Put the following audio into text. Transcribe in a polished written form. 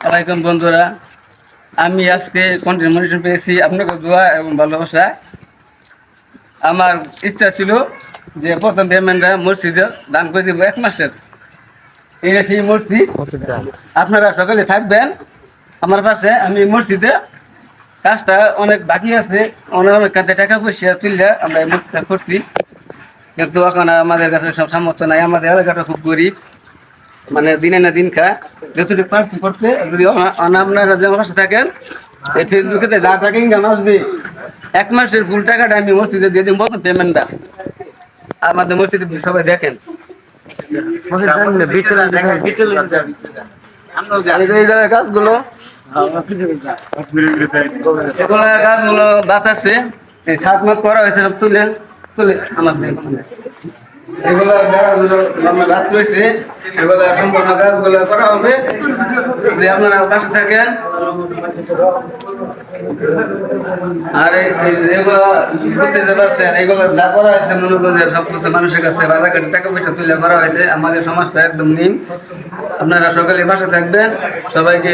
আলাইকুম বন্ধুরা, আমি আজকে কন্টেন্ট মনিটর পেয়েছি আপনাকে দোয়া এবং ভালোবাসা। আমার ইচ্ছা ছিল যে প্রথম পেমেন্টটা মসজিদে দান করে দিব 1 মাসের। এটা সেই মসজিদ। আপনারা সকালে থাকবেন আমার পাশে। আমি মসজিদে কাজটা অনেক বাকি আছে, অনেক কাছে টাকা পয়সা তুললে আমরা এই মসজিদটা করছি, কিন্তু এখন আমাদের কাছে সব সামর্থ্য নাই। আমাদের এলাকাটা খুব গরিব, মানে দিনে না দিন খা যতটুকু পারছি করতে। যদি আপনারা যে আমার পাশে থাকেন, এই ফেসবুকে যা টাকা ইনকাম আসবে 1 মাসের ফুল টাকাটা আমি মসজিদে দিয়ে দিব প্রথম পেমেন্টটা। আমাদের মসজিদে সবাই দেখেন এই কাজগুলো, এগুলো কাজগুলো বাতাসে 7 মাস করা হয়েছে, সব তুলে তুলে আমাদের এগুলো আমরা গাছ রয়েছে, এগুলো সম্পূর্ণ গাছগুলো করা হবে। যদি আপনারা পাশে থাকেন, আর এগুলো বুঝতে পারছেন, এগুলো যা করা হয়েছে মনোরঞ্জনের সব কিছু মানুষের কাছে রাজাকাটি টাকা পয়সা তুলে করা হয়েছে। আমাদের সমাজটা একদম নিম। আপনারা সকালে পাশে থাকবেন। সবাইকে